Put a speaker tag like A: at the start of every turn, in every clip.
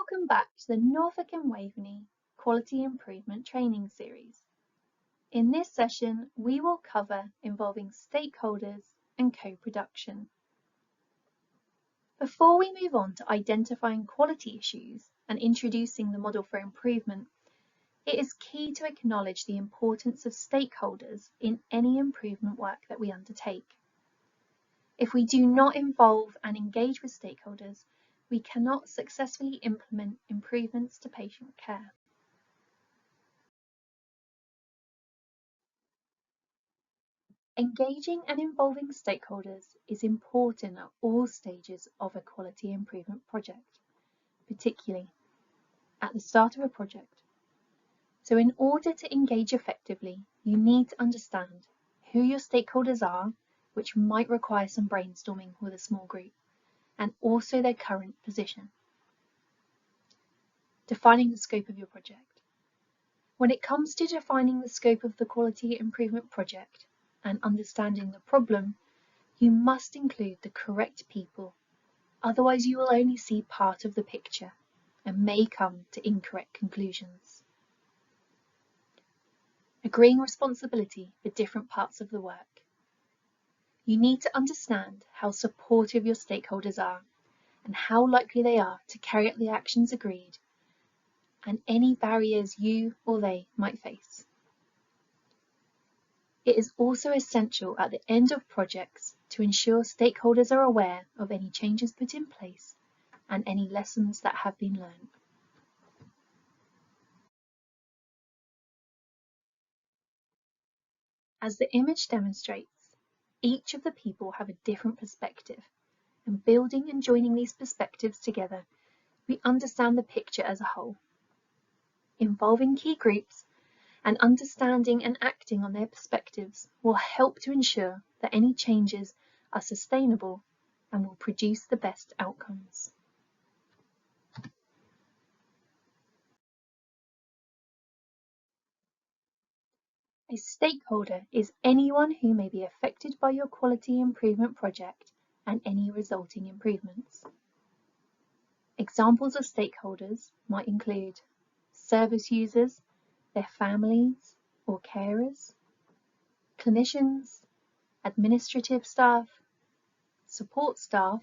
A: Welcome back to the Norfolk and Waveney Quality Improvement Training Series. In this session, we will cover involving stakeholders and co-production. Before we move on to identifying quality issues and introducing the model for improvement, it is key to acknowledge the importance of stakeholders in any improvement work that we undertake. If we do not involve and engage with stakeholders, we cannot successfully implement improvements to patient care. Engaging and involving stakeholders is important at all stages of a quality improvement project, particularly at the start of a project. So in order to engage effectively, you need to understand who your stakeholders are, which might require some brainstorming with a small group, and also their current position. Defining the scope of your project. When it comes to defining the scope of the quality improvement project and understanding the problem, you must include the correct people, otherwise you will only see part of the picture and may come to incorrect conclusions. Agreeing responsibility for different parts of the work. You need to understand how supportive your stakeholders are and how likely they are to carry out the actions agreed and any barriers you or they might face. It is also essential at the end of projects to ensure stakeholders are aware of any changes put in place and any lessons that have been learned. As the image demonstrates, each of the people have a different perspective, and building and joining these perspectives together, we understand the picture as a whole. Involving key groups and understanding and acting on their perspectives will help to ensure that any changes are sustainable and will produce the best outcomes. A stakeholder is anyone who may be affected by your quality improvement project and any resulting improvements. Examples of stakeholders might include service users, their families or carers, clinicians, administrative staff, support staff,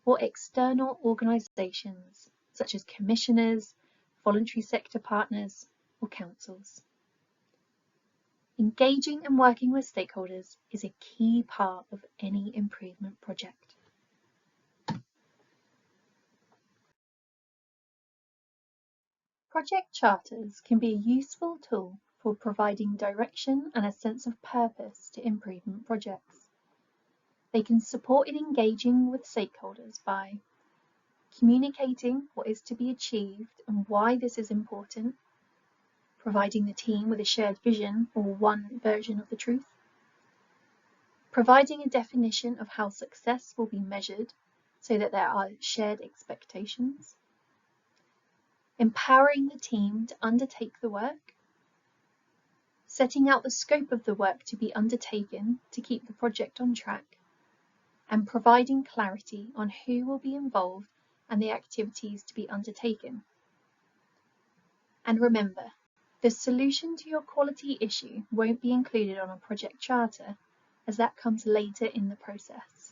A: or external organisations such as commissioners, voluntary sector partners, or councils. Engaging and working with stakeholders is a key part of any improvement project. Project charters can be a useful tool for providing direction and a sense of purpose to improvement projects. They can support in engaging with stakeholders by communicating what is to be achieved and why this is important, providing the team with a shared vision or one version of the truth, providing a definition of how success will be measured so that there are shared expectations, empowering the team to undertake the work, setting out the scope of the work to be undertaken to keep the project on track, and providing clarity on who will be involved and the activities to be undertaken. And remember, the solution to your quality issue won't be included on a project charter, as that comes later in the process.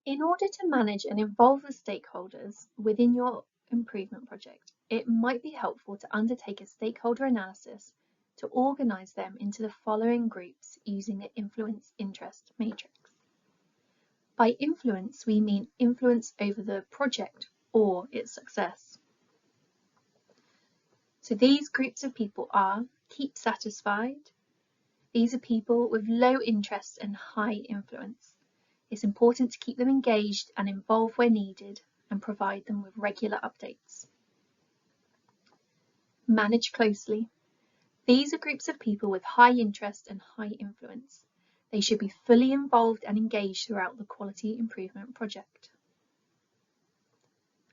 A: In order to manage and involve the stakeholders within your improvement project, it might be helpful to undertake a stakeholder analysis to organise them into the following groups using the influence interest matrix. By influence, we mean influence over the project or its success. So these groups of people are keep satisfied. These are people with low interest and high influence. It's important to keep them engaged and involved where needed and provide them with regular updates. Manage closely. These are groups of people with high interest and high influence. They should be fully involved and engaged throughout the quality improvement project.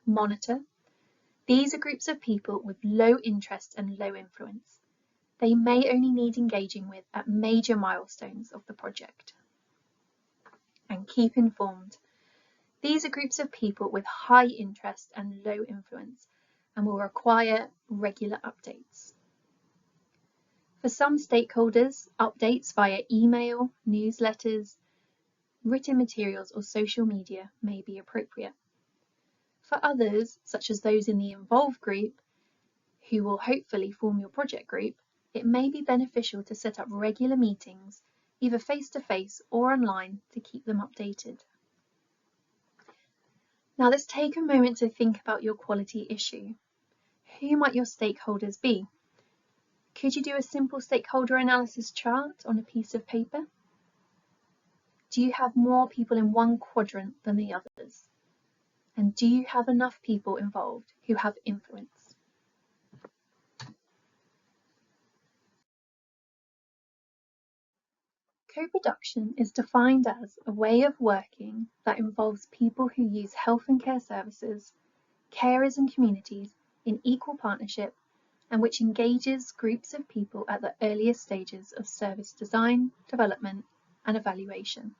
A: Monitor. These are groups of people with low interest and low influence. They may only need engaging with at major milestones of the project. and keep informed. These are groups of people with high interest and low influence and will require regular updates. For some stakeholders, updates via email, newsletters, written materials or social media may be appropriate. For others, such as those in the involved group, who will hopefully form your project group, it may be beneficial to set up regular meetings, either face-to-face or online, to keep them updated. Now let's take a moment to think about your quality issue. Who might your stakeholders be? Could you do a simple stakeholder analysis chart on a piece of paper? Do you have more people in one quadrant than the others? And do you have enough people involved who have influence? Co-production is defined as a way of working that involves people who use health and care services, carers and communities in equal partnership, and which engages groups of people at the earliest stages of service design, development, and evaluation.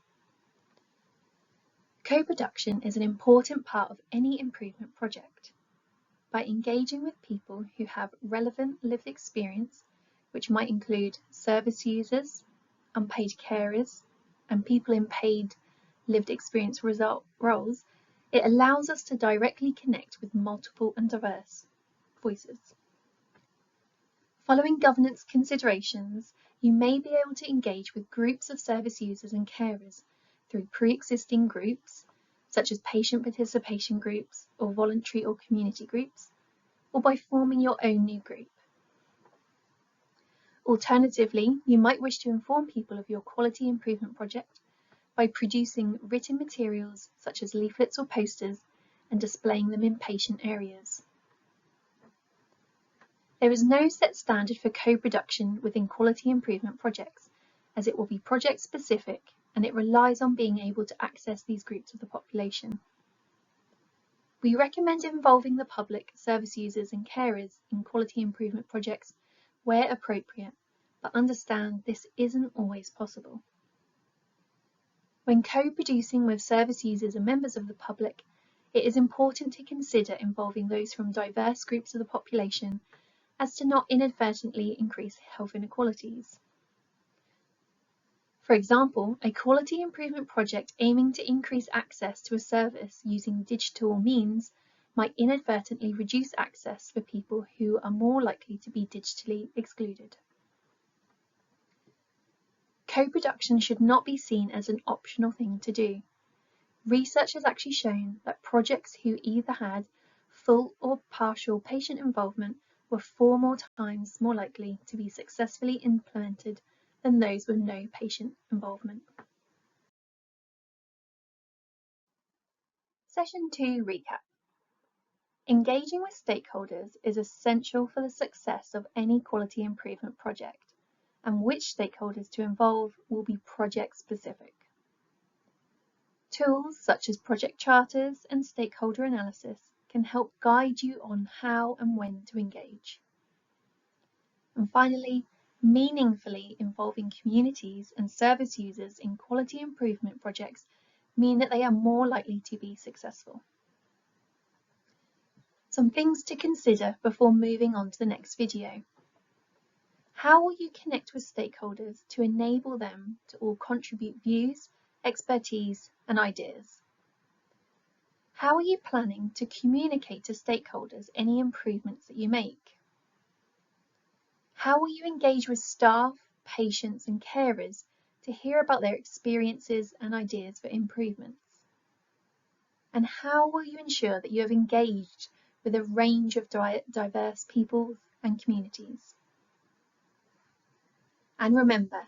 A: Co-production is an important part of any improvement project. By engaging with people who have relevant lived experience, which might include service users, unpaid carers, and people in paid lived experience roles, it allows us to directly connect with multiple and diverse voices. Following governance considerations, you may be able to engage with groups of service users and carers through pre-existing groups, such as patient participation groups or voluntary or community groups, or by forming your own new group. Alternatively, you might wish to inform people of your quality improvement project by producing written materials such as leaflets or posters and displaying them in patient areas. There is no set standard for co-production within quality improvement projects, as it will be project specific and it relies on being able to access these groups of the population. We recommend involving the public, service users and carers in quality improvement projects where appropriate, but understand this isn't always possible. When co-producing with service users and members of the public, it is important to consider involving those from diverse groups of the population as to not inadvertently increase health inequalities. For example, a quality improvement project aiming to increase access to a service using digital means might inadvertently reduce access for people who are more likely to be digitally excluded. Co-production should not be seen as an optional thing to do. Research has actually shown that projects who either had full or partial patient involvement were 4 more times more likely to be successfully implemented than those with no patient involvement. Session 2 recap. Engaging with stakeholders is essential for the success of any quality improvement project, and which stakeholders to involve will be project specific. Tools such as project charters and stakeholder analysis can help guide you on how and when to engage. And finally, meaningfully involving communities and service users in quality improvement projects mean that they are more likely to be successful. Some things to consider before moving on to the next video. How will you connect with stakeholders to enable them to all contribute views, expertise, and ideas? How are you planning to communicate to stakeholders any improvements that you make? How will you engage with staff, patients, and carers to hear about their experiences and ideas for improvements? And how will you ensure that you have engaged with a range of diverse people and communities? And remember,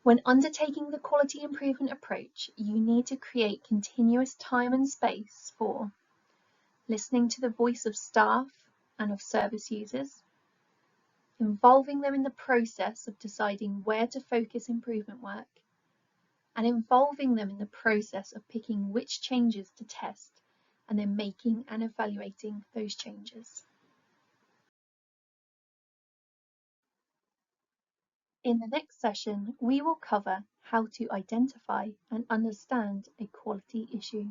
A: when undertaking the quality improvement approach, you need to create continuous time and space for listening to the voice of staff and of service users, involving them in the process of deciding where to focus improvement work, and involving them in the process of picking which changes to test and then making and evaluating those changes. In the next session, we will cover how to identify and understand a quality issue.